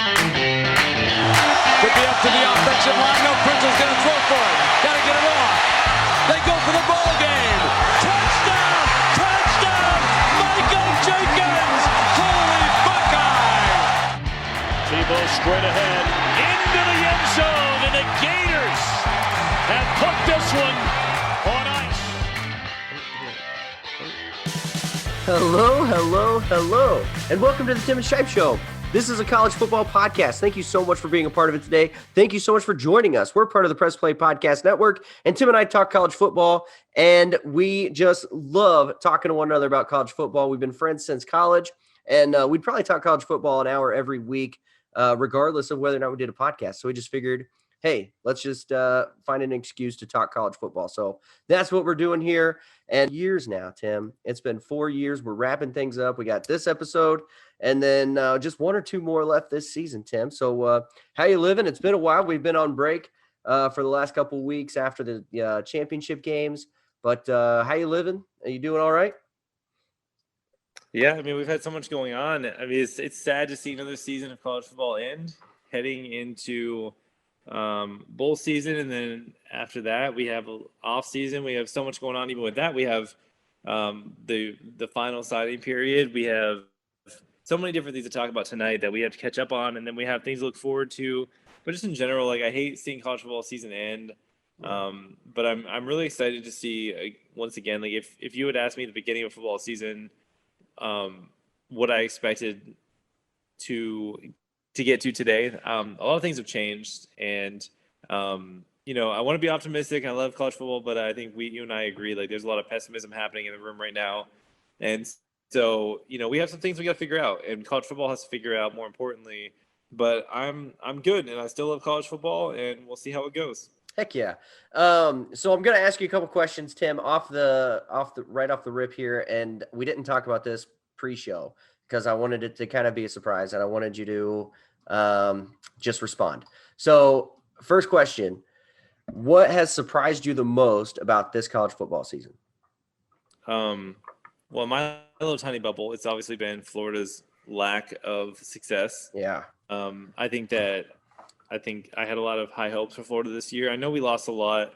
Could be up to the offensive line. No, Prince's going to throw for it. Got to get it off. They go for the ball game. Touchdown! Touchdown! Michael Jenkins! Holy Buckeye! Tebow straight ahead into the end zone, and the Gators have put this one on ice. Hello, and welcome to the Tim and Shipe Show. This is a college football podcast. Thank you so much for being a part of it today. Thank you so much for joining us. We're part of the Press Play Podcast Network, and Tim and I talk college football, and we just love talking to one another about college football. We've been friends since college, and we'd probably talk college football an hour every week, regardless of whether or not we did a podcast. So we just figured, hey, let's just find an excuse to talk college football. So that's what we're doing here. And years now, Tim, it's been 4 years. We're wrapping things up. We got this episode and then just one or two more left this season, Tim. So how you living? It's been a while. We've been on break for the last couple of weeks after the championship games. But how you living? Are you doing all right? Yeah, I mean, we've had so much going on. I mean, it's sad to see another season of college football end, heading into bowl season, and then after that we have off season. We have so much going on. Even with that, we have the final signing period. We have so many different things to talk about tonight that we have to catch up on, and then we have things to look forward to. But just in general, like, I hate seeing college football season end. But I'm really excited to see once again, like, if you had asked me at the beginning of football season what I expected to get to today, a lot of things have changed, and I want to be optimistic. I love college football, but I think you and I agree, like, there's a lot of pessimism happening in the room right now, and so we have some things we got to figure out, and college football has to figure out, more importantly. But I'm good, and I still love college football, and we'll see how it goes. Heck yeah. So I'm going to ask you a couple questions, Tim, right off the rip here. And we didn't talk about this pre-show because I wanted it to kind of be a surprise, and I wanted you to just respond. So first question, what has surprised you the most about this college football season? Well, my little tiny bubble, it's obviously been Florida's lack of success. Yeah. I think I had a lot of high hopes for Florida this year. I know we lost a lot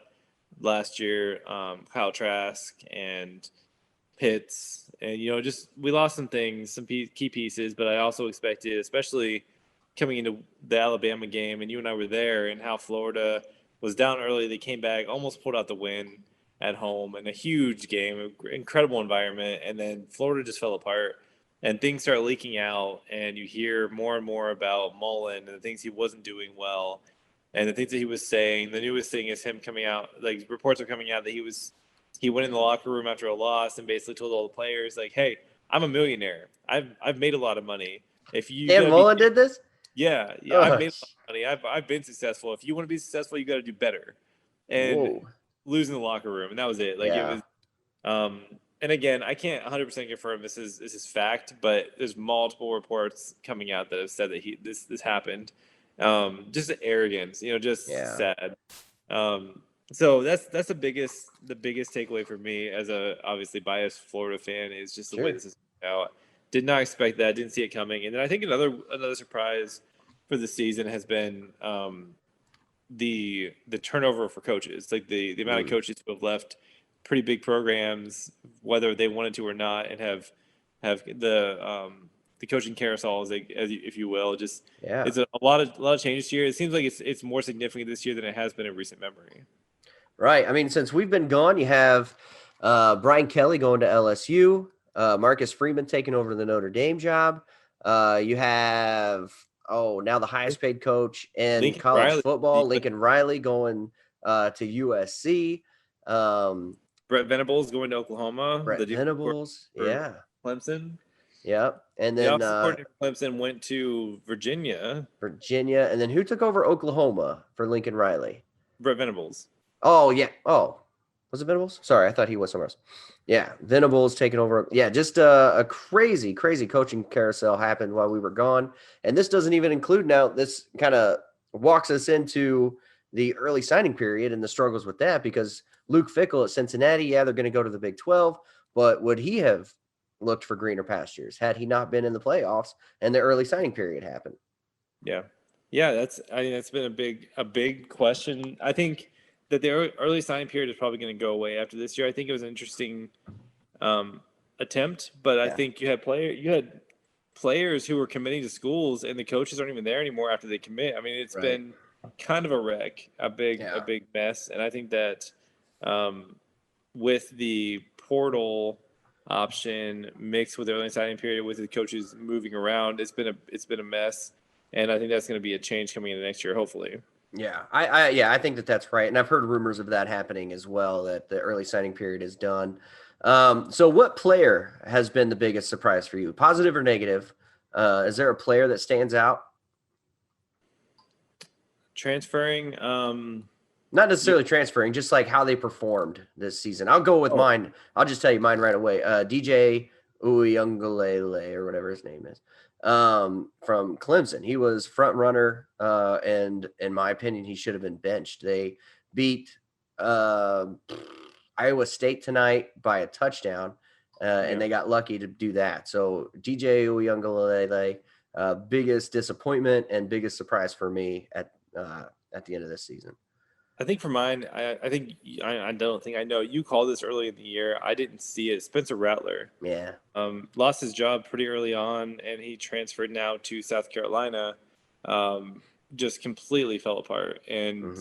last year, Kyle Trask and Pitts, and we lost some things, some key pieces. But I also expected, especially coming into the Alabama game, and you and I were there, and how Florida was down early. They came back, almost pulled out the win at home in a huge game, incredible environment, and then Florida just fell apart. And things start leaking out, and you hear more and more about Mullen and the things he wasn't doing well, and the things that he was saying. The newest thing is him coming out, like, reports are coming out that he went in the locker room after a loss and basically told all the players, like, "Hey, I'm a millionaire. I've made a lot of money. If you Dan Mullen did this? Yeah, I've made a lot of money. I've been successful. If you want to be successful, you got to do better." And losing the locker room, and that was it. Like, it was. And again, I can't 100% confirm this is fact, but there's multiple reports coming out that have said that this happened. Just the arrogance, sad. So that's the biggest takeaway for me as a obviously biased Florida fan is just the way this is out. Did not expect that, didn't see it coming. And then I think another surprise for the season has been the turnover for coaches, like the amount of coaches who have left pretty big programs, whether they wanted to or not, and have the coaching carousel, if you will. Just it's a lot of changes this year. It seems like it's more significant this year than it has been in recent memory. Right. I mean, since we've been gone, you have Brian Kelly going to LSU, Marcus Freeman taking over the Notre Dame job. You have now the highest paid coach in college football, Lincoln Riley, going to USC. Brett Venables going to Oklahoma. Venables, Clemson. Yep. And then Clemson went to Virginia. And then who took over Oklahoma for Lincoln Riley? Brett Venables. Oh, yeah. Oh, was it Venables? Sorry, I thought he was somewhere else. Yeah, Venables taking over. Yeah, just a crazy, crazy coaching carousel happened while we were gone. And this doesn't even include now, this kind of walks us into the early signing period and the struggles with that, because Luke Fickell at Cincinnati, they're going to go to the Big 12, but would he have looked for greener pastures had he not been in the playoffs and the early signing period happened? Yeah. Yeah, that's been a big question. I think that the early signing period is probably going to go away after this year. I think it was an interesting attempt, but I think you had players who were committing to schools and the coaches aren't even there anymore after they commit. I mean, it's been kind of a wreck, a big mess, and I think that with the portal option mixed with the early signing period with the coaches moving around, it's been a mess, and I think that's going to be a change coming into next year, hopefully. Yeah, I think that's right, and I've heard rumors of that happening as well. That the early signing period is done. So, what player has been the biggest surprise for you, positive or negative? Is there a player that stands out? Transferring, not necessarily transferring, just like how they performed this season. I'll go with mine. I'll just tell you mine right away. DJ Uyunglele or whatever his name is, from Clemson. He was front runner, and in my opinion, he should have been benched. They beat Iowa State tonight by a touchdown, and they got lucky to do that. So DJ Uyunglele, biggest disappointment and biggest surprise for me at the end of this season. I think for mine, I don't think I know. You called this early in the year. I didn't see it. Spencer Rattler. Yeah. Lost his job pretty early on, and he transferred now to South Carolina. Just completely fell apart and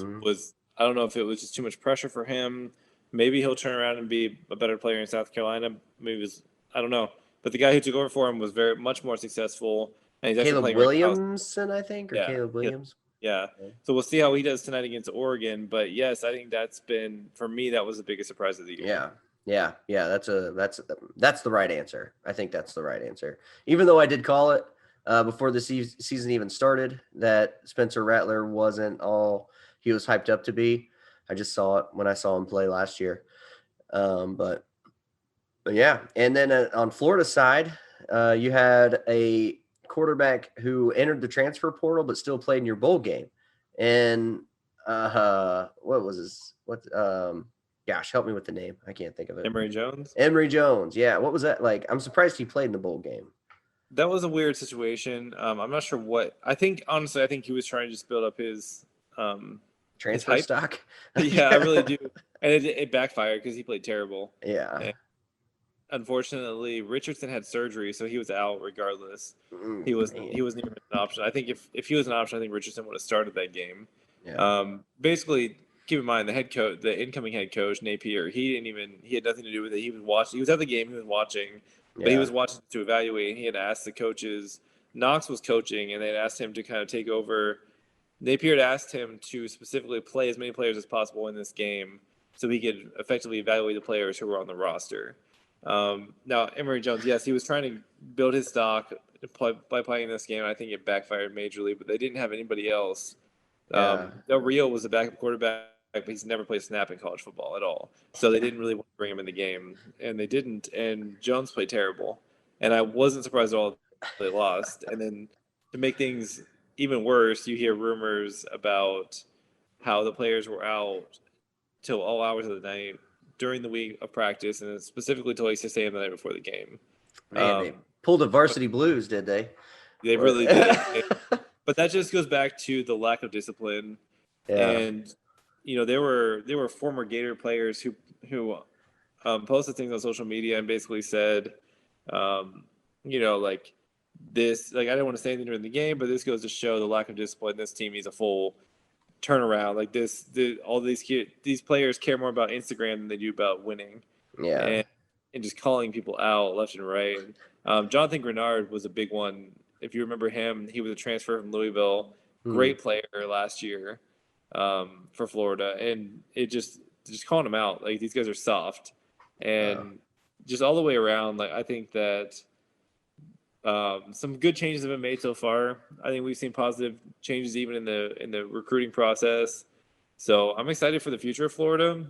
I don't know if it was just too much pressure for him. Maybe he'll turn around and be a better player in South Carolina. I don't know. But the guy who took over for him was very much more successful. And he's Caleb Williamson, I think, or Caleb Williams. Yeah. So we'll see how he does tonight against Oregon. But yes, I think that's been, for me, that was the biggest surprise of the year. Yeah. That's the right answer. I think that's the right answer. Even though I did call it before the season even started that Spencer Rattler wasn't all he was hyped up to be. I just saw it when I saw him play last year. But yeah. And then on Florida's side, you had a quarterback who entered the transfer portal but still played in your bowl game. And what was his gosh, help me with the name. I can't think of it. Emory Jones. Yeah. What was that like? I'm surprised he played in the bowl game. That was a weird situation. I'm not sure what. I think he was trying to just build up his transfer stock. Yeah, I really do. And it backfired because he played terrible. Yeah. And unfortunately, Richardson had surgery, so he was out regardless. He wasn't even an option. I think if he was an option, I think Richardson would have started that game. Yeah. Basically, keep in mind the incoming head coach Napier. He had nothing to do with it. He was watching. He was at the game. He was watching, but he was watching to evaluate. And he had asked the coaches. Knox was coaching, and they had asked him to kind of take over. Napier had asked him to specifically play as many players as possible in this game, so he could effectively evaluate the players who were on the roster. Now, Emory Jones, yes, he was trying to build his stock by playing this game. I think it backfired majorly, but they didn't have anybody else. Del Rio was a backup quarterback, but he's never played snap in college football at all. So they didn't really want to bring him in the game, and they didn't. And Jones played terrible, and I wasn't surprised at all they lost. And then to make things even worse, you hear rumors about how the players were out till all hours of the night during the week of practice, and specifically till like 6 a.m. the night before the game. Man, they pulled the varsity blues, did they? They really did. But that just goes back to the lack of discipline. Yeah. And there were former Gator players who posted things on social media and basically said, like this, like I didn't want to say anything during the game, but this goes to show the lack of discipline. This team needs a full turnaround. Like all these players care more about Instagram than they do about winning. Yeah. And just calling people out left and right. Jonathan Grenard was a big one. If you remember him, he was a transfer from Louisville. Great player last year for Florida. And it just calling him out. Like, these guys are soft. And just all the way around, like, I think that some good changes have been made so far. I think we've seen positive changes even in the recruiting process. So I'm excited for the future of Florida.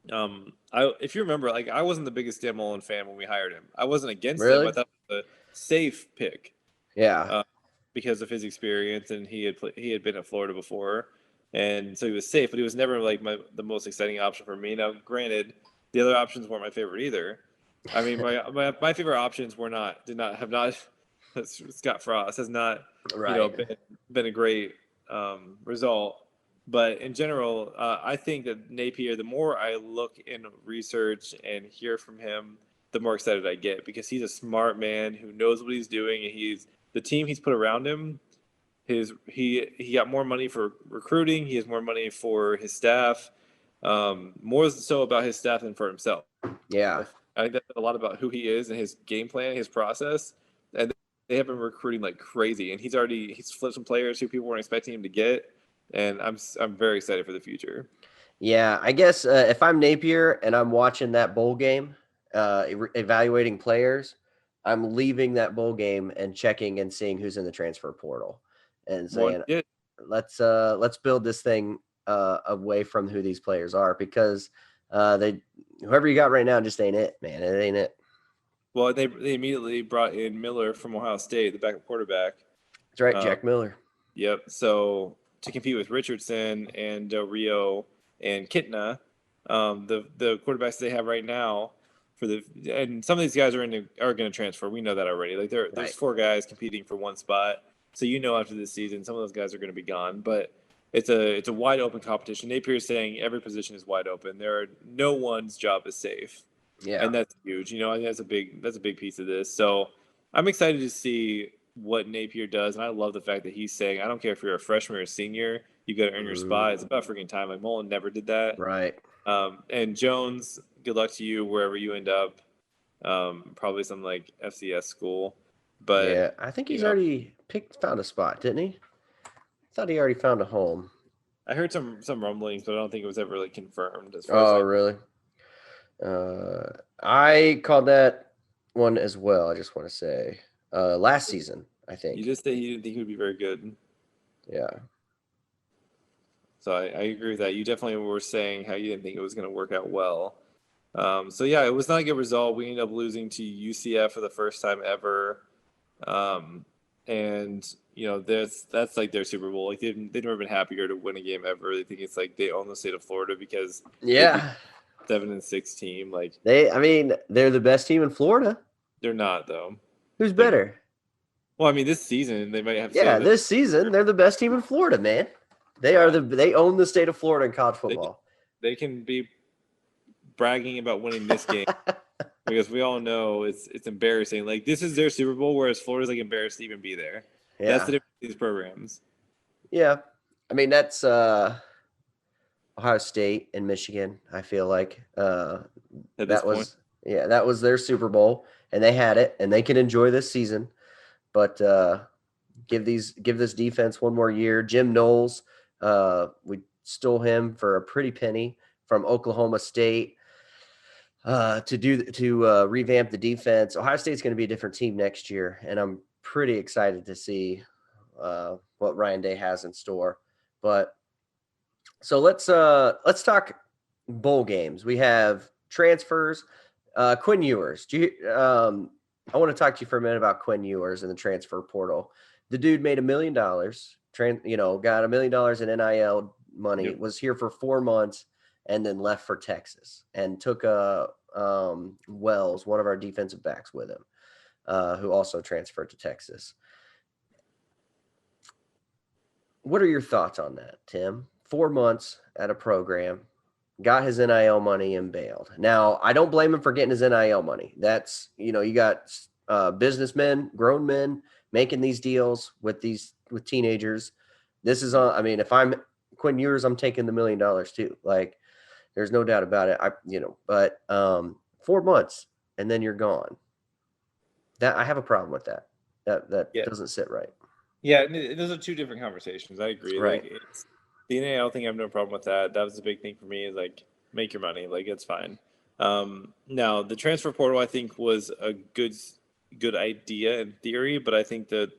If you remember, like, I wasn't the biggest Dan Mullen fan when we hired him. I wasn't against him. I thought it was a safe pick. Yeah. Because of his experience, and he had been at Florida before, and so he was safe. But he was never like the most exciting option for me. Now, granted, the other options weren't my favorite either. I mean, my favorite options have not Scott Frost has not, Right. been a great result. But in general, I think that Napier, the more I look and research and hear from him, the more excited I get because he's a smart man who knows what he's doing, and he's the team he's put around him. He got more money for recruiting. He has more money for his staff, more so about his staff than for himself. Yeah. I think that's a lot about who he is and his game plan, his process, and they have been recruiting like crazy. And he's flipped some players who people weren't expecting him to get, and I'm very excited for the future. Yeah, I guess if I'm Napier and I'm watching that bowl game, evaluating players, I'm leaving that bowl game and checking and seeing who's in the transfer portal, and One, saying, yeah, let's build this thing away from who these players are, because they whoever you got right now just ain't it, man. It ain't it. well, they immediately brought in Miller from Ohio State, the backup quarterback. That's right, Um, Jack Miller. Yep. So to compete with Richardson and Del Rio and Kitna, the quarterbacks they have right now and some of these guys are going to transfer. We know that already. Like there's Right. 4 guys competing for one spot. So after this season, some of those guys are going to be gone. But it's a wide open competition. Napier is saying every position is wide open. No one's job is safe. Yeah. And that's huge. I think that's a big piece of this. So I'm excited to see what Napier does, and I love the fact that he's saying, I don't care if you're a freshman or a senior, you got to earn your spot. It's about freaking time. Like Mullen never did that. Right. And Jones, good luck to you wherever you end up. Probably some like FCS school, but yeah, I think he's already found a spot, didn't he? I thought he already found a home. I heard some rumblings, but I don't think it was ever like confirmed. As far as Really? I called that one as well. I just want to say last season, I think. You just said you didn't think he would be very good. Yeah. So I agree with that. You definitely were saying how you didn't think it was going to work out well. So yeah, it was not a good result. We ended up losing to UCF for the first time ever. And that's like their Super Bowl. Like they've never been happier to win a game ever. They think it's like they own the state of Florida because 7-6 team. Like they're the best team in Florida. they're not though. Who's better? Well, I mean, this season they might have. Yeah, this season they're the best team in Florida, man. They own the state of Florida in college football. They can be bragging about winning this game because we all know it's embarrassing. Like this is their Super Bowl, whereas Florida's like embarrassed to even be there. Yeah. That's the difference in these programs. Yeah, I mean that's Ohio State and Michigan. I feel like that was their Super Bowl, and they had it, and they can enjoy this season. But give this defense one more year. Jim Knowles, we stole him for a pretty penny from Oklahoma State to revamp the defense. Ohio State's going to be a different team next year, and I'm pretty excited to see what Ryan Day has in store. But so let's talk bowl games. We have transfers. Quinn Ewers. I want to talk to you for a minute about Quinn Ewers and the transfer portal. The dude made $1 million. Got $1 million in NIL money. Yep. Was here for 4 months and then left for Texas and took Wells, one of our defensive backs, with him, who also transferred to Texas. What are your thoughts on that, Tim? 4 months at a program, got his NIL money and bailed. Now, I don't blame him for getting his NIL money. That's, you got businessmen, grown men making these deals with teenagers. This is if I'm Quinn Ewers, I'm taking the $1 million too. Like, there's no doubt about it. But 4 months and then you're gone. That I have a problem with that. That doesn't sit right. Yeah, those are 2 different conversations. I agree. Right. Like, the NIL thing, I have no problem with that. That was the big thing for me. Is like, make your money. Like, it's fine. Now, the transfer portal, I think, was a good idea in theory, but I think that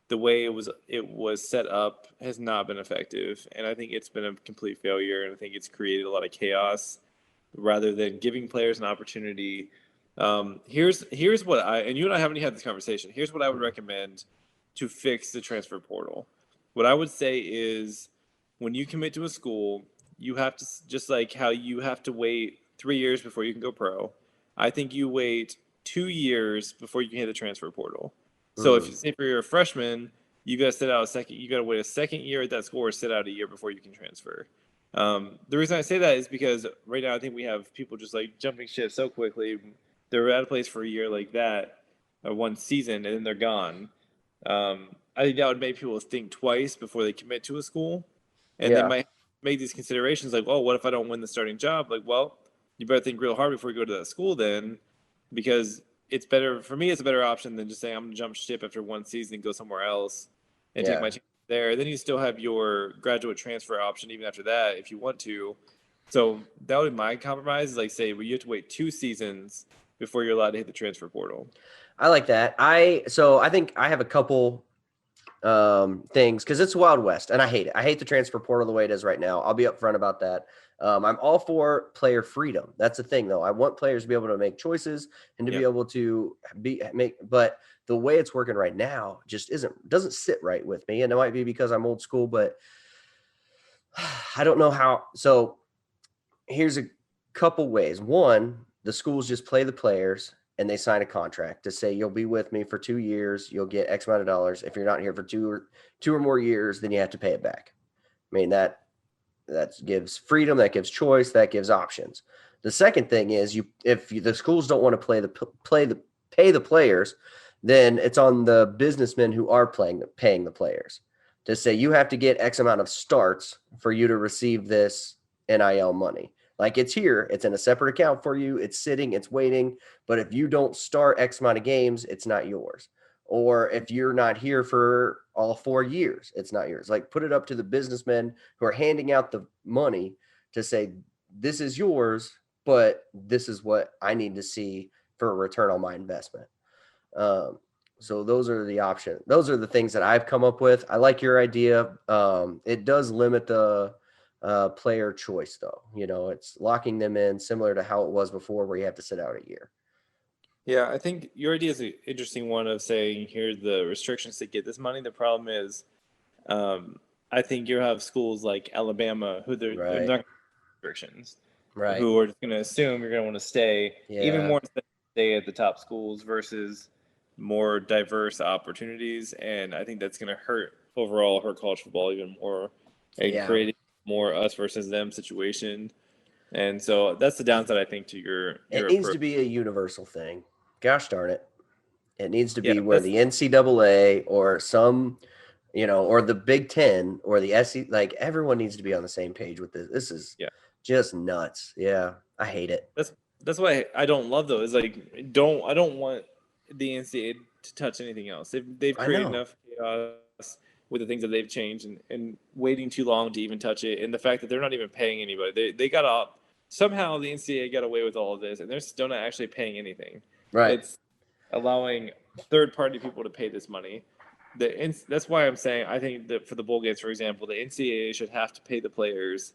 the way it was set up has not been effective, and I think it's been a complete failure. And I think it's created a lot of chaos rather than giving players an opportunity. Here's what and you and I haven't had this conversation. Here's what I would recommend to fix the transfer portal. What I would say is, when you commit to a school, you have to, just like how you have to wait 3 years before you can go pro, I think you wait 2 years before you can hit the transfer portal. So if you say for you're a freshman, you got to sit out a second. You got to wait a second year at that school or sit out a year before you can transfer. The reason I say that is because right now I think we have people just like jumping ship so quickly. They're at a place for a year like that, or one season, and then they're gone. I think that would make people think twice before they commit to a school, and they might make these considerations like, oh, what if I don't win the starting job? Like, well, you better think real hard before you go to that school then, because it's better for me. It's a better option than just saying I'm gonna jump ship after one season and go somewhere else and take my chance there. Then you still have your graduate transfer option even after that if you want to. So that would be my compromise. Is like say, well, you have to wait 2 seasons before you're allowed to hit the transfer portal. I like that. I think I have a couple things because it's Wild West and I hate it. I hate the transfer portal the way it is right now. I'll be upfront about that. I'm all for player freedom. That's the thing though. I want players to be able to make choices and to be able to but the way it's working right now just doesn't sit right with me. And it might be because I'm old school, but I don't know how. So here's a couple ways. One, the schools just play the players and they sign a contract to say, you'll be with me for 2 years. You'll get X amount of dollars. If you're not here for two or more years, then you have to pay it back. I mean, that gives freedom, that gives choice, that gives options. The second thing is if the schools don't want to pay the players, then it's on the businessmen who are paying the players to say you have to get X amount of starts for you to receive this NIL money. Like it's here, it's in a separate account for you. It's sitting, it's waiting. But if you don't start X amount of games, it's not yours. Or if you're not here for all 4 years, it's not yours. Like put it up to the businessmen who are handing out the money to say, this is yours, but this is what I need to see for a return on my investment. So those are the options. Those are the things that I've come up with. I like your idea. It does limit the player choice though. You know, it's locking them in similar to how it was before where you have to sit out a year. Yeah, I think your idea is an interesting one of saying, here's the restrictions to get this money. The problem is, I think you have schools like Alabama who they're not restrictions, who are just going to assume you're going to want to stay, even more than stay at the top schools versus more diverse opportunities. And I think that's going to hurt college football even more and create more us versus them situation. And so that's the downside, I think, to your it needs to be a universal thing. Gosh darn it. It needs to be where the NCAA or some, or the Big Ten or the SEC, like everyone needs to be on the same page with this. This is just nuts. Yeah. I hate it. That's why I don't love those. Like, I don't want the NCAA to touch anything else. They've created enough chaos with the things that they've changed and waiting too long to even touch it. And the fact that they're not even paying anybody. They got up. Somehow the NCAA got away with all of this and they're still not actually paying anything. Right. It's allowing third-party people to pay this money. That's why I'm saying I think that for the bowl games, for example, the NCAA should have to pay the players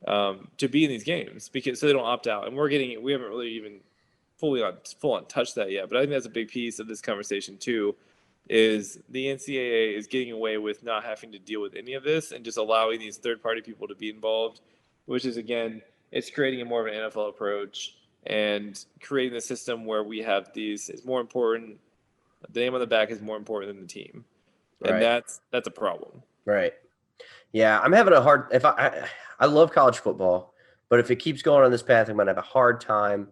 to be in these games so they don't opt out. And we haven't really even full on touched that yet. But I think that's a big piece of this conversation too, is the NCAA is getting away with not having to deal with any of this and just allowing these third-party people to be involved, which is, again, it's creating a more of an NFL approach and creating a system where we have these is more important. The name on the back is more important than the team. And that's a problem. Right. Yeah. I'm having a hard, I love college football, but if it keeps going on this path, I'm going to have a hard time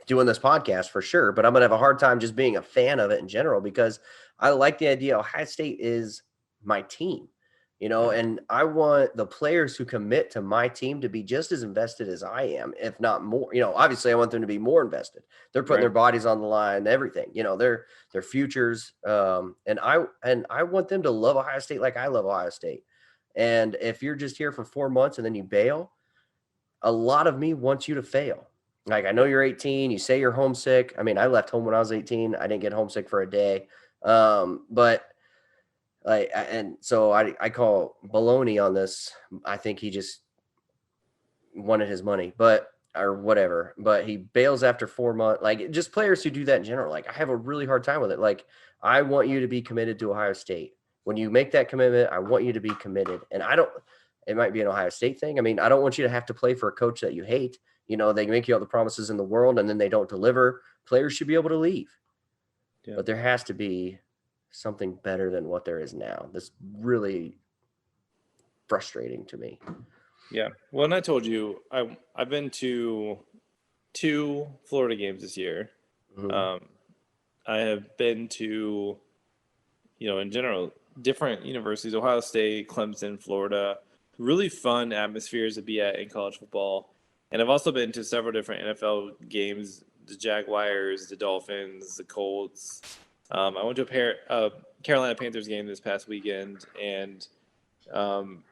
doing this podcast for sure, but I'm going to have a hard time just being a fan of it in general, because I like the idea Ohio State is my team. And I want the players who commit to my team to be just as invested as I am, if not more. Obviously I want them to be more invested. They're putting their bodies on the line, everything, their futures. And I want them to love Ohio State like I love Ohio State. And if you're just here for 4 months and then you bail, a lot of me wants you to fail. Like, I know you're 18, you say you're homesick. I mean, I left home when I was 18. I didn't get homesick for a day. So I call baloney on this. I think he just wanted his money, or whatever. But he bails after 4 months. Like, just players who do that in general. Like, I have a really hard time with it. Like, I want you to be committed to Ohio State. When you make that commitment, I want you to be committed. And it might be an Ohio State thing. I mean, I don't want you to have to play for a coach that you hate. They make you all the promises in the world and then they don't deliver. Players should be able to leave. Yeah. but there has to be something better than what there is now. That's really frustrating to me. Yeah. Well, and I told you, I've been to 2 Florida games this year. Mhm. I have been to, in general, different universities, Ohio State, Clemson, Florida, really fun atmospheres to be at in college football. And I've also been to several different NFL games, the Jaguars, the Dolphins, the Colts. I went to a Carolina Panthers game this past weekend, and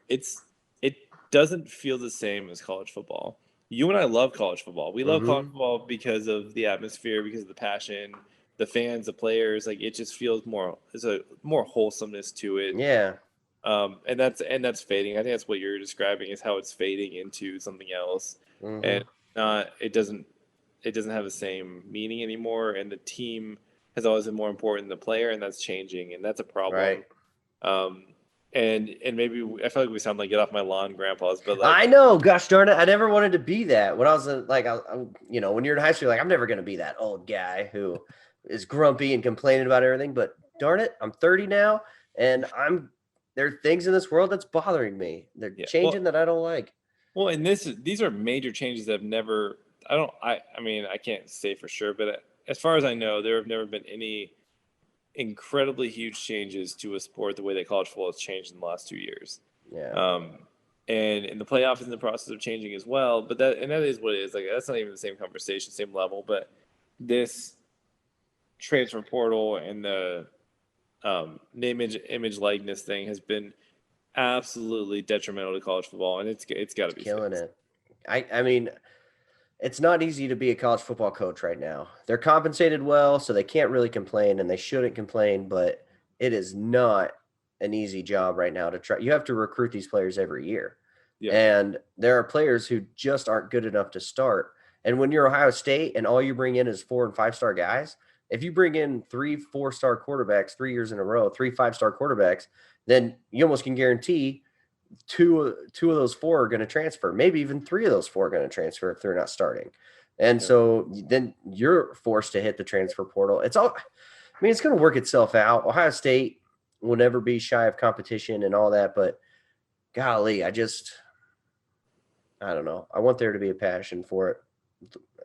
it doesn't feel the same as college football. You and I love college football. We love college Mhm. football because of the atmosphere, because of the passion, the fans, the players. Like, it just feels more. There's a more wholesomeness to it. Yeah. And that's fading. I think that's what you're describing, is how it's fading into something else, and Mhm. it doesn't have the same meaning anymore. And the team has always been more important than the player, and that's changing, and that's a problem. Right. Um, and maybe I feel like we sound like get off my lawn, grandpas, but I like, know, gosh darn it. I never wanted to be that. When I was when you're in high school, like, I'm never going to be that old guy who is grumpy and complaining about everything. But darn it, I'm 30 now, and there are things in this world that's bothering me. They're yeah, changing that I don't like. and these are major changes that have never. I mean, I can't say for sure, but as far as I know, there have never been any incredibly huge changes to a sport the way that college football has changed in the last 2 years. Yeah. And the playoff is in the process of changing as well. But that is what it is. Like, that's not even the same conversation, same level. But this transfer portal and the name, image, likeness thing has been absolutely detrimental to college football, and it's got to be Killing fixed. it. I mean, it's not easy to be a college football coach right now. They're compensated well, so they can't really complain, and they shouldn't complain, but it is not an easy job right now to try. You have to recruit these players every year. Yeah, And there are players who just aren't good enough to start. And when you're Ohio State and all you bring in is 4 and 5-star guys, if you bring in 3 4-star quarterbacks 3 years in a row, 3 5-star quarterbacks, then you almost can guarantee two of those 4 are going to transfer. Maybe even 3 of those 4 are going to transfer if they're not starting. And Yeah. so then you're forced to hit the transfer portal. It's going to work itself out. Ohio State will never be shy of competition and all that, but golly, I don't know. I want there to be a passion for it,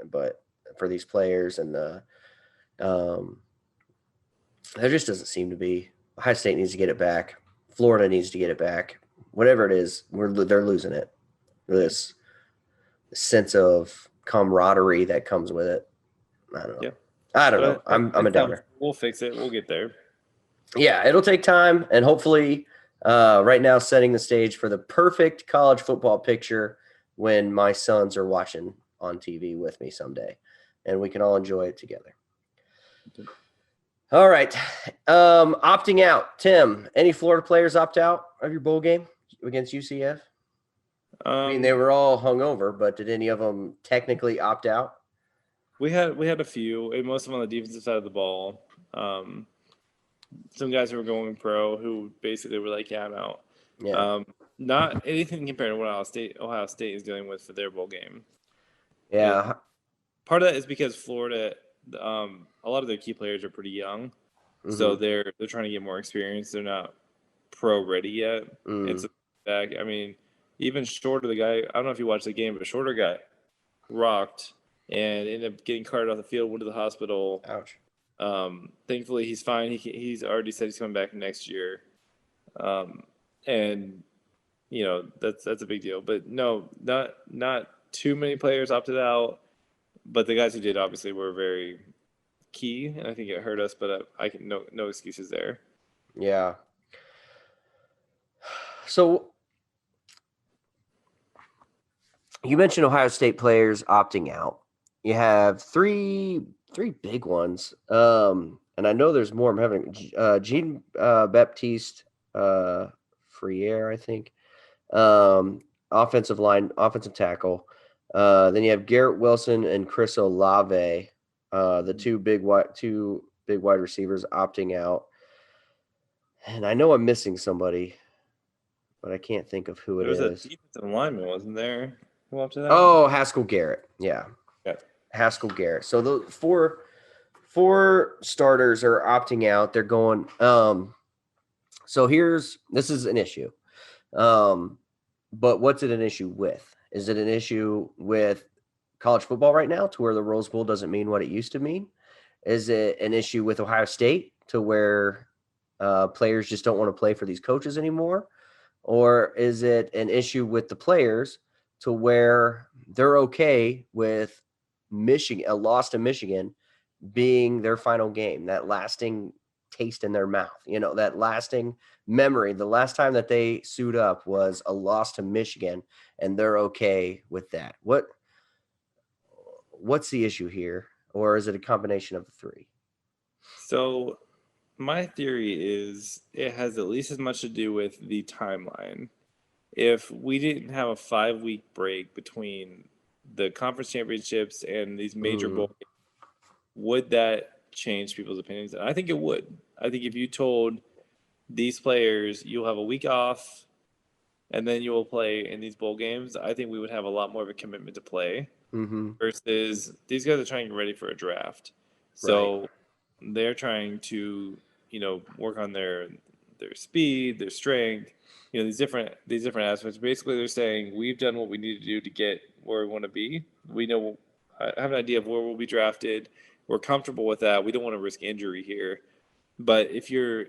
but for these players and there just doesn't seem to be. Ohio State needs to get it back. Florida needs to get it back. Whatever it is, they're losing it. This sense of camaraderie that comes with it. I don't know. Yeah. I don't know. But I'm a downer. We'll fix it. We'll get there. Yeah, it'll take time, and hopefully, right now, setting the stage for the perfect college football picture when my sons are watching on TV with me someday, and we can all enjoy it together. All right. Opting out. Tim, any Florida players opt out of your bowl game against UCF? I mean, they were all hungover, but did any of them technically opt out? We had a few, and most of them on the defensive side of the ball. Some guys who were going pro who basically were like, "Yeah, I'm out." Yeah. Not anything compared to what Ohio State is dealing with for their bowl game. Yeah. And part of that is because Florida, a lot of their key players are pretty young, so they're trying to get more experience. They're not pro ready yet. It's back. I mean, even Shorter, the guy, I don't know if you watched the game, but Shorter got rocked and ended up getting carted off the field, went to the hospital. Ouch. Thankfully, he's fine. He's already said he's coming back next year, and that's a big deal. But no, not too many players opted out. But the guys who did obviously were very key, and I think it hurt us. But I can no excuses there. Yeah. So you mentioned Ohio State players opting out. You have three big ones. And I know there's more. I'm having Jean Baptiste Friere, I think. Offensive tackle. Then you have Garrett Wilson and Chris Olave, the two big wide receivers opting out. And I know I'm missing somebody, but I can't think of who it is. There was a defensive lineman, wasn't there? Who opted out? Oh, Haskell Garrett. Yeah. Yeah. Haskell Garrett. So the four 4 starters are opting out. They're going. So this is an issue. But what's it an issue with? Is it an issue with college football right now to where the Rose Bowl doesn't mean what it used to mean? Is it an issue with Ohio State to where players just don't want to play for these coaches anymore? Or is it an issue with the players to where they're okay with a loss to Michigan being their final game, that lasting taste in their mouth, that lasting memory? The last time that they suit up was a loss to Michigan, and they're okay with that. What's the issue here? Or is it a combination of the 3? So my theory is it has at least as much to do with the timeline. If we didn't have a 5-week break between the conference championships and these major bowl games, would that change people's opinions? I think it would. I think if you told these players you'll have a week off and then you will play in these bowl games, I think we would have a lot more of a commitment to play versus these guys are trying to get ready for a draft. So they're trying to, work on their speed, their strength, these different aspects. Basically, they're saying we've done what we need to do to get where we want to be. We know, I have an idea of where we'll be drafted. We're comfortable with that. We don't want to risk injury here. But if you're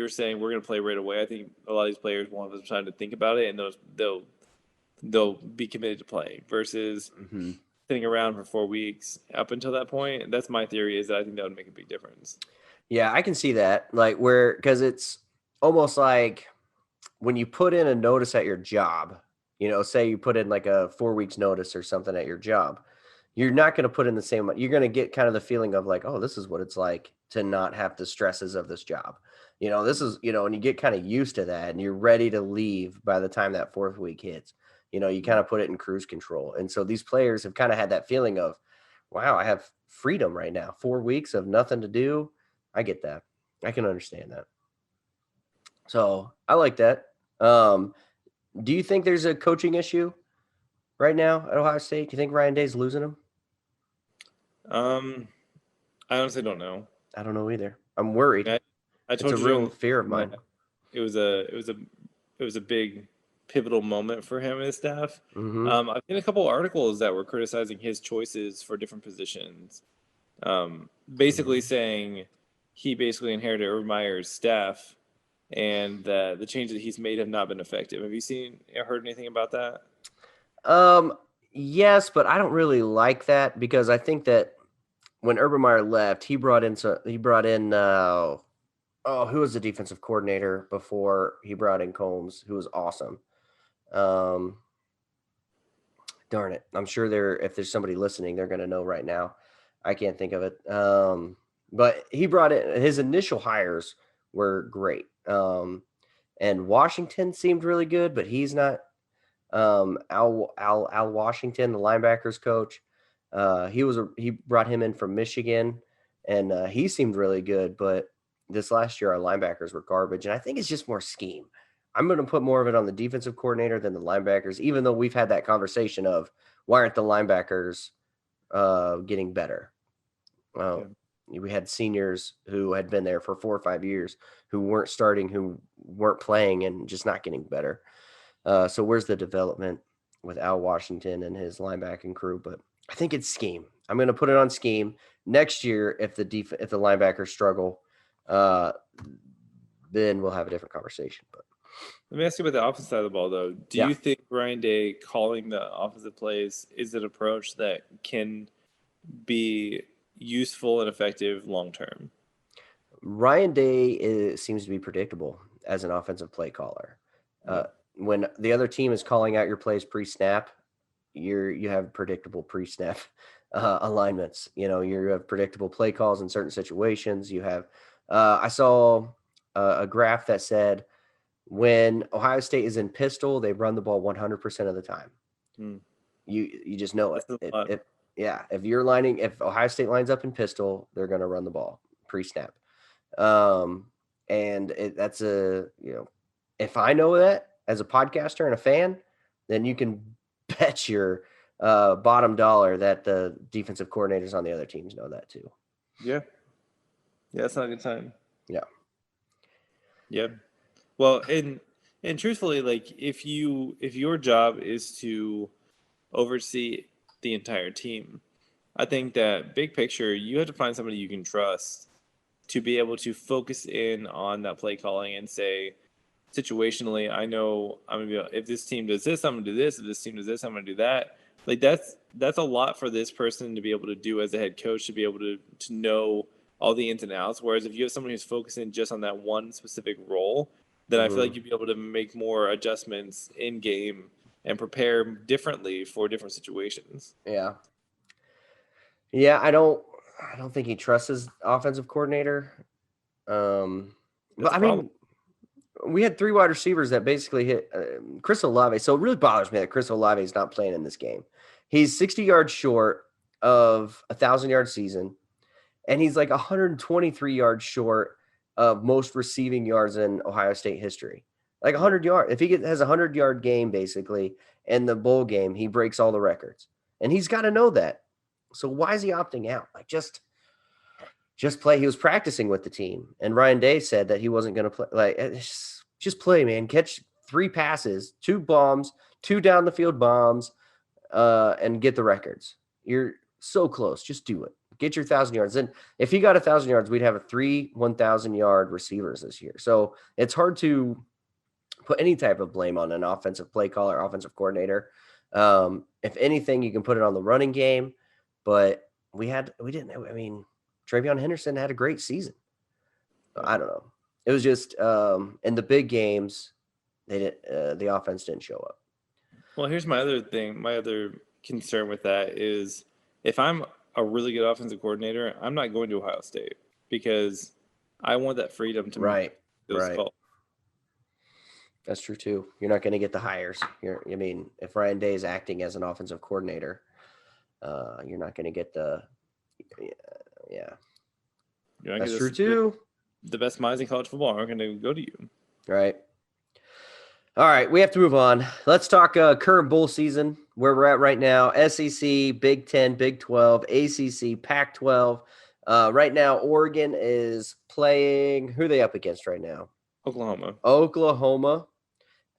saying we're going to play right away, I think a lot of these players won't have some time to think about it, and they'll be committed to playing versus sitting around for 4 weeks up until that point. That's my theory, is that I think that would make a big difference. Yeah, I can see that. Because it's almost like when you put in a notice at your job, say you put in like a 4 weeks notice or something at your job, you're not going to put in the same. You're going to get kind of the feeling of like, oh, this is what it's like to not have the stresses of this job. This is, and you get kind of used to that and you're ready to leave by the time that 4th week hits. You kind of put it in cruise control. And so these players have kind of had that feeling of, wow, I have freedom right now. 4 weeks of nothing to do. I get that. I can understand that. So I like that. Do you think there's a coaching issue right now at Ohio State? Do you think Ryan Day's losing them? I honestly don't know. I don't know either. I'm worried. I told it's a you real fear of mine. It was a big pivotal moment for him and his staff. I've seen a couple articles that were criticizing his choices for different positions, basically saying he basically inherited Urban Meyer's staff, and the changes that he's made have not been effective. Have you seen or heard anything about that? Yes, but I don't really like that because I think that when Urban Meyer left, he brought in who was the defensive coordinator before he brought in Combs, who was awesome. Darn it. I'm sure if there's somebody listening, they're going to know right now. I can't think of it. But he brought in, his initial hires were great. And Washington seemed really good, but he's not. Al Washington, the linebackers coach, he brought him in from Michigan, and he seemed really good. But this last year, our linebackers were garbage, and I think it's just more scheme. I'm going to put more of it on the defensive coordinator than the linebackers, even though we've had that conversation of why aren't the linebackers getting better? We had seniors who had been there for 4 or 5 years who weren't starting, who weren't playing, and just not getting better. So where's the development with Al Washington and his linebacking crew? But I think it's scheme. I'm going to put it on scheme. Next year, if the linebackers struggle, then we'll have a different conversation. But let me ask you about the offensive side of the ball, though. Do you think Ryan Day calling the offensive plays is an approach that can be useful and effective long term? Ryan Day seems to be predictable as an offensive play caller. When the other team is calling out your plays pre-snap, you have predictable pre-snap alignments. You have predictable play calls in certain situations. You have I saw a graph that said when Ohio State is in pistol, they run the ball 100% of the time. You just know it. If Ohio State lines up in pistol, they're going to run the ball pre-snap. That's if I know that as a podcaster and a fan, then you can bet your bottom dollar that the defensive coordinators on the other teams know that too. Yeah. Yeah, that's not a good time. Yeah. Yeah. Well, and truthfully, like if your job is to oversee the entire team, I think that big picture, you have to find somebody you can trust to be able to focus in on that play calling and say, situationally, I know I'm gonna be able, if this team does this, I'm gonna do this. If this team does this, I'm gonna do that. Like that's a lot for this person to be able to do as a head coach, to be able to know all the ins and outs. Whereas if you have someone who's focusing just on that one specific role, then I feel like you'd be able to make more adjustments in game and prepare differently for different situations. Yeah. Yeah, I don't think he trusts his offensive coordinator. But I mean, we had 3 wide receivers that basically hit Chris Olave. So it really bothers me that Chris Olave is not playing in this game. He's 60 yards short of a 1,000-yard season, and he's like 123 yards short of most receiving yards in Ohio State history. Like 100 yards. If he has a 100-yard game, basically, in the bowl game, he breaks all the records. And he's got to know that. So why is he opting out? Like, just play. He was practicing with the team, and Ryan Day said that he wasn't going to play. Like, just play, man. Catch 3 passes, 2 bombs, 2 down the field bombs, and get the records. You're so close. Just do it. Get your 1,000 yards. And if he got 1,000 yards, we'd have 3 1,000-yard receivers this year. So it's hard to put any type of blame on an offensive play caller, offensive coordinator. If anything, you can put it on the running game. But we didn't. I mean, Travion Henderson had a great season. I don't know. It was just in the big games, the offense didn't show up. Well, here's my other thing. My other concern with that is if I'm a really good offensive coordinator, I'm not going to Ohio State because I want that freedom to make those calls. That's true too. You're not going to get the hires. If Ryan Day is acting as an offensive coordinator, you're not going to get the That's true too. The best minds in college football aren't going to go to you. Right. All right, we have to move on. Let's talk current bowl season, where we're at right now. SEC, Big 10, Big 12, ACC, Pac-12. Right now, Oregon is playing – who are they up against right now? Oklahoma.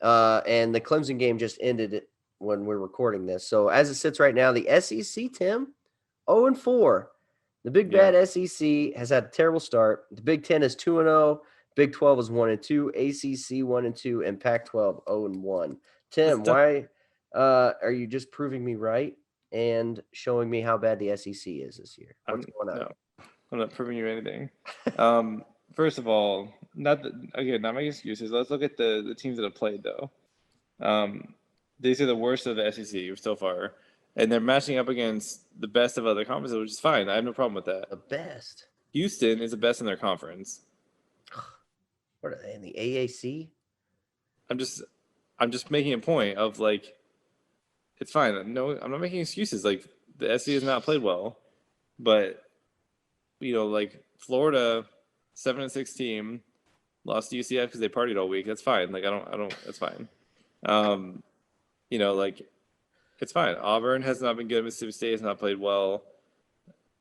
And the Clemson game just ended when we're recording this. So as it sits right now, the SEC, Tim, 0-4. The big bad SEC has had a terrible start. The Big 10 is 2-0. Big 12 is 1-2. ACC 1-2, and Pac-12 0-1. Tim, why are you just proving me right and showing me how bad the SEC is this year? What's going on? No, I'm not proving you anything. First of all, not making excuses. Let's look at the teams that have played though. These are the worst of the SEC so far. And they're matching up against the best of other conferences, which is fine. I have no problem with that. The best? Houston is the best in their conference. What are they, in the AAC? I'm just making a point of, like, it's fine. No, I'm not making excuses. Like, the SEC has not played well. But, like, Florida, 7-6 team, lost to UCF because they partied all week. That's fine. Like, I don't, that's fine. Like, it's fine. Auburn has not been good. Mississippi State has not played well.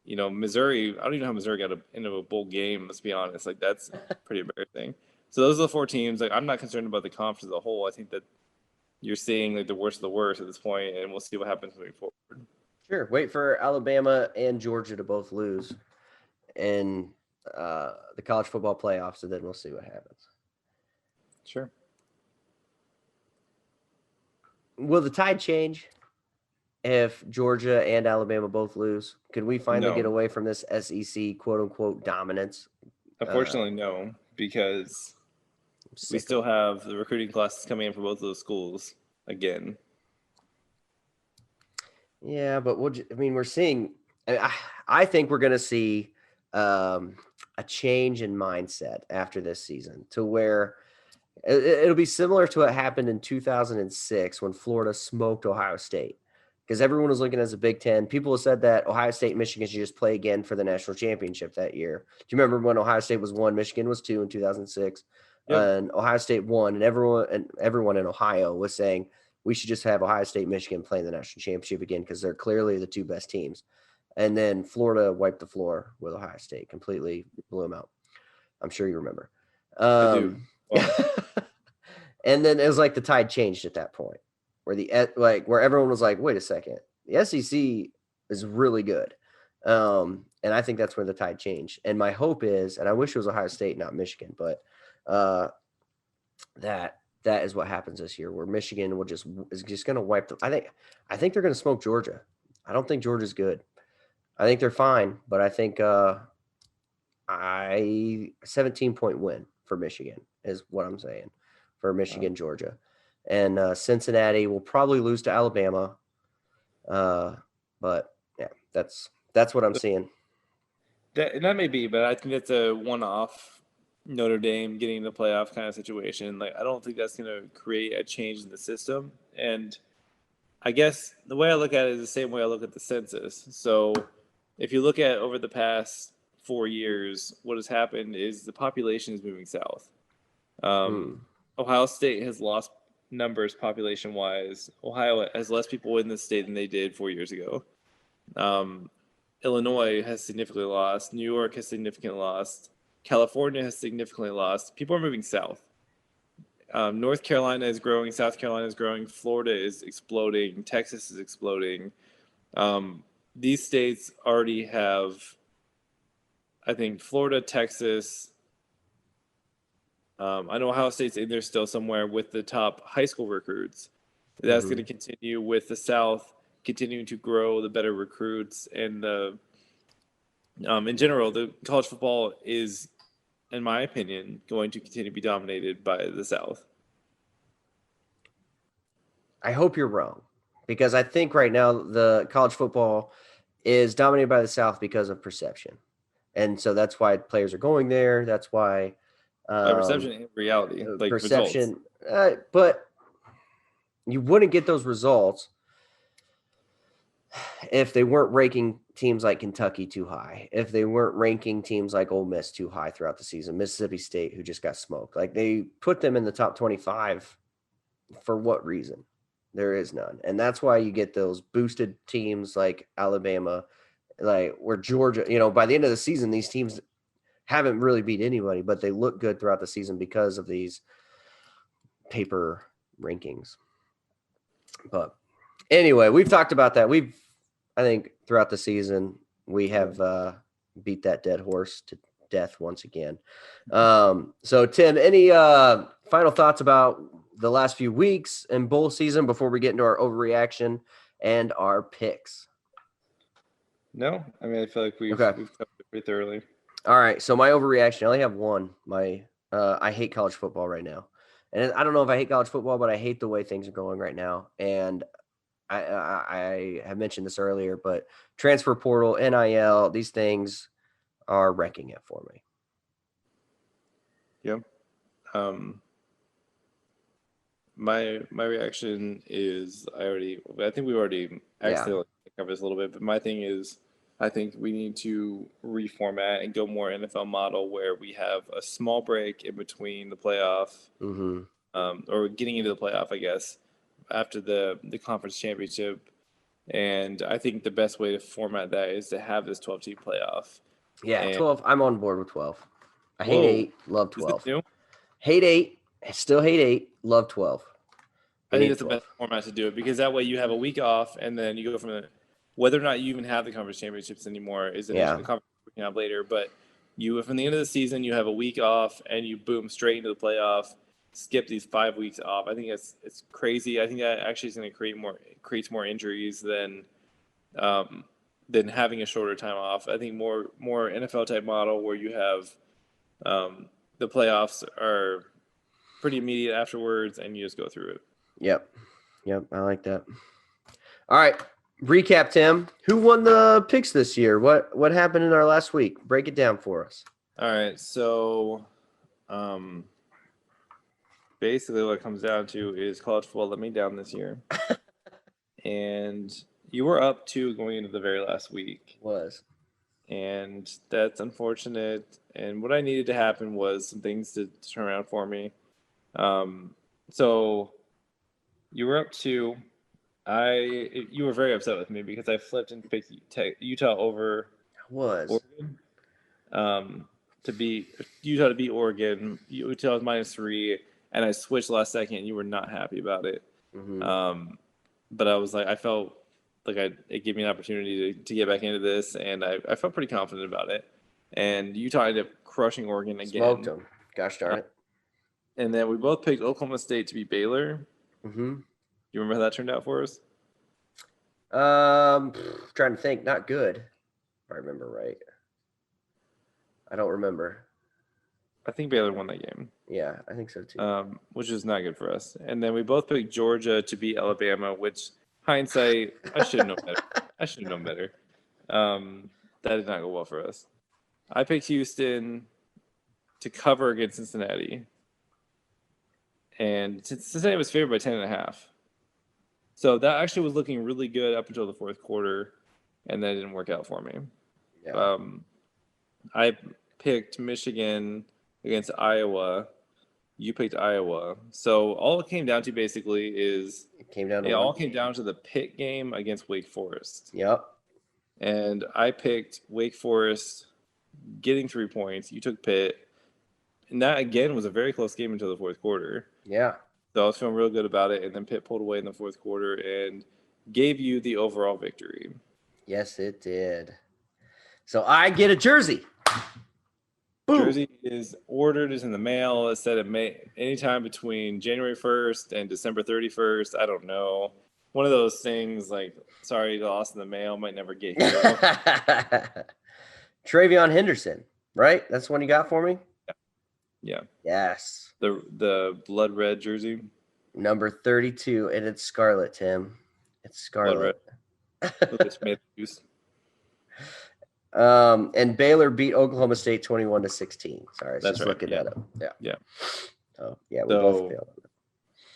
Missouri, I don't even know how Missouri got into a bowl game, let's be honest. Like, that's pretty embarrassing. So those are the 4 teams. Like, I'm not concerned about the conference as a whole. I think that you're seeing, like, the worst of the worst at this point, and we'll see what happens moving forward. Sure. Wait for Alabama and Georgia to both lose in the college football playoffs, and then we'll see what happens. Sure. Will the tide change if Georgia and Alabama both lose? Could we finally get away from this SEC quote-unquote dominance? Unfortunately, no, because we still have the recruiting classes coming in for both of those schools again. Yeah, but we're seeing – I think we're going to see a change in mindset after this season to where it'll be similar to what happened in 2006 when Florida smoked Ohio State. Because everyone was looking at the Big Ten. People have said that Ohio State and Michigan should just play again for the national championship that year. Do you remember when Ohio State was 1, Michigan was 2 in 2006? Yep. And Ohio State won, and everyone in Ohio was saying we should just have Ohio State, Michigan playing the national championship again because they're clearly the 2 best teams. And then Florida wiped the floor with Ohio State, completely blew them out. I'm sure you remember. I do. Well, And then it was like the tide changed at that point, where where everyone was like, "Wait a second, the SEC is really good," and I think that's where the tide changed. And my hope is, and I wish it was Ohio State, not Michigan, but that is what happens this year, where Michigan is just going to wipe them. I think they're going to smoke Georgia. I don't think Georgia's good. I think they're fine, but I think 17-point win for Michigan is what I'm saying for Michigan, Georgia. And Cincinnati will probably lose to Alabama. But yeah, that's what I'm seeing. that may be, but I think that's a one-off Notre Dame getting in the playoff kind of situation. Like, I don't think that's going to create a change in the system. And I guess the way I look at it is the same way I look at the census. So if you look at over the past 4 years, what has happened is the population is moving south. Ohio State has lost numbers population-wise. Ohio has less people in the state than they did 4 years ago. Illinois has significantly lost. New York has significantly lost. California has significantly lost. People are moving south. North Carolina is growing. South Carolina is growing. Florida is exploding. Texas is exploding. These states already have, I think, Florida, Texas. I know Ohio State's in there still somewhere with the top high school recruits. That's going to continue with the South continuing to grow the better recruits. And in general, the college football is, in my opinion, going to continue to be dominated by the South. I hope you're wrong, because I think right now the college football is dominated by the South because of perception. And so that's why players are going there. That's why By perception and reality, like perception. results. But you wouldn't get those results if they weren't ranking teams like Kentucky too high, if they weren't ranking teams like Ole Miss too high throughout the season, Mississippi State, who just got smoked. Like, they put them in the top 25 for what reason? There is none. And that's why you get those boosted teams like Alabama, like where Georgia, by the end of the season, these teams haven't really beat anybody, but they look good throughout the season because of these paper rankings. But anyway, we've talked about that. I think throughout the season, we have beat that dead horse to death once again. So Tim, any final thoughts about the last few weeks and bowl season before we get into our overreaction and our picks? No, I mean, I feel like we've covered it pretty thoroughly. All right, so my overreaction, I only have one. I hate college football right now. And I don't know if I hate college football, but I hate the way things are going right now. And I have mentioned this earlier, but transfer portal, NIL, these things are wrecking it for me. Yep. My reaction is I think we already accidentally covered this a little bit, but my thing is, I think we need to reformat and go more NFL model where we have a small break in between the playoff, or getting into the playoff, I guess, after the conference championship. And I think the best way to format that is to have this 12-team playoff. Yeah, 12. I'm on board with 12. I hate 8, love 12. Hate 8, still hate 8, love 12. I think that's the best format to do it, because that way you have a week off, and then you go from whether or not you even have the conference championships anymore is an issue. The conference we can have later, but from the end of the season, you have a week off, and you boom straight into the playoff. Skip these 5 weeks off. I think it's crazy. I think that actually is going to creates more injuries than having a shorter time off. I think more NFL type model where you have the playoffs are pretty immediate afterwards, and you just go through it. Yep, I like that. All right, recap, Tim. Who won the picks this year? What happened in our last week? Break it down for us. All right, so basically what it comes down to is college football let me down this year. And you were up 2 going into the very last week. And that's unfortunate. And what I needed to happen was some things to turn around for me. So you were up 2. You were very upset with me because I flipped and picked Utah over Oregon. To beat Utah to beat Oregon. Utah was -3, and I switched last second. And you were not happy about it. Mm-hmm. But I was like, I felt like it gave me an opportunity to get back into this, and I felt pretty confident about it. And Utah ended up crushing Oregon again. Smoked them. Gosh darn it. And then we both picked Oklahoma State to beat Baylor. Mm-hmm. You remember how that turned out for us? Trying to think. Not good, if I remember right. I don't remember. I think Baylor won that game. Yeah, I think so too. Which is not good for us. And then we both picked Georgia to beat Alabama, which hindsight, I should have known better. That did not go well for us. I picked Houston to cover against Cincinnati. And Cincinnati was favored by 10.5. So that actually was looking really good up until the fourth quarter, and that didn't work out for me. Yeah. I picked Michigan against Iowa. You picked Iowa. So all it came down to basically is came down to the Pitt game against Wake Forest. Yep. And I picked Wake Forest getting 3 points. You took Pitt. And that, again, was a very close game until the fourth quarter. Yeah. So I was feeling real good about it. And then Pitt pulled away in the fourth quarter and gave you the overall victory. Yes, it did. So I get a jersey. Boom. Jersey is ordered, is in the mail. It said it may anytime between January 1st and December 31st. I don't know. One of those things like, sorry, lost in the mail, might never get here. Travion Henderson, right? That's the one you got for me? Yeah. Yes. The blood red jersey. Number 32, and it's scarlet, Tim. It's scarlet. Blood red. And Baylor beat Oklahoma State 21-16. Sorry, I was just looking that up. Yeah. Oh, yeah, we both failed.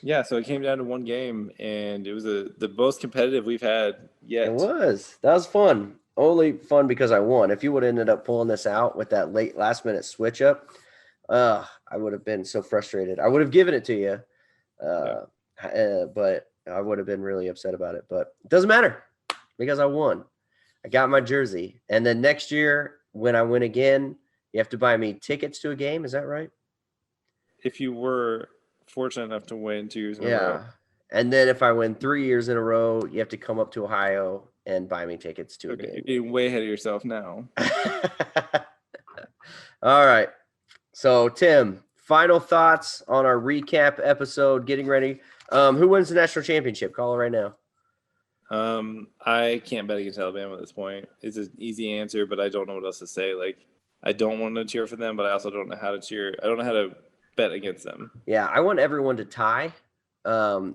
Yeah, so it came down to one game, and it was the most competitive we've had yet. It was. That was fun. Only fun because I won. If you would have ended up pulling this out with that last-minute switch-up, I would have been so frustrated. I would have given it to you, but I would have been really upset about it. But it doesn't matter because I won. I got my jersey. And then next year, when I win again, you have to buy me tickets to a game. Is that right? If you were fortunate enough to win 2 years in a row. Yeah. And then if I win 3 years in a row, you have to come up to Ohio and buy me tickets to a game. You're getting way ahead of yourself now. All right. So, Tim, final thoughts on our recap episode, getting ready. Who wins the national championship? Call it right now. I can't bet against Alabama at this point. It's an easy answer, but I don't know what else to say. Like, I don't want to cheer for them, but I also don't know how to cheer. I don't know how to bet against them. Yeah, I want everyone to tie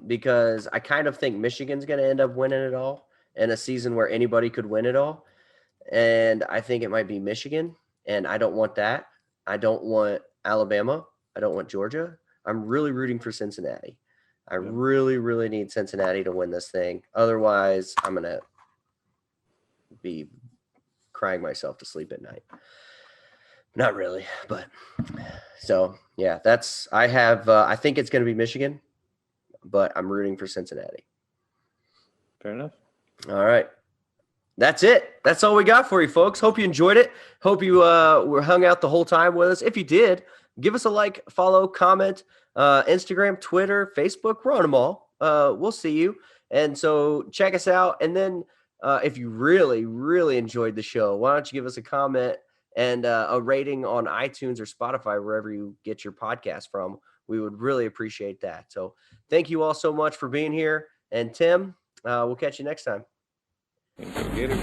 because I kind of think Michigan's going to end up winning it all in a season where anybody could win it all. And I think it might be Michigan, and I don't want that. I don't want Alabama. I don't want Georgia. I'm really rooting for Cincinnati. I really, really need Cincinnati to win this thing. Otherwise, I'm going to be crying myself to sleep at night. Not really, but so, yeah, I think it's going to be Michigan, but I'm rooting for Cincinnati. Fair enough. All right. That's it. That's all we got for you, folks. Hope you enjoyed it. Hope you were hung out the whole time with us. If you did, give us a like, follow, comment, Instagram, Twitter, Facebook. We're on them all. We'll see you. And so check us out. And then if you really, really enjoyed the show, why don't you give us a comment and a rating on iTunes or Spotify, wherever you get your podcast from. We would really appreciate that. So thank you all so much for being here. And Tim, we'll catch you next time. Gators.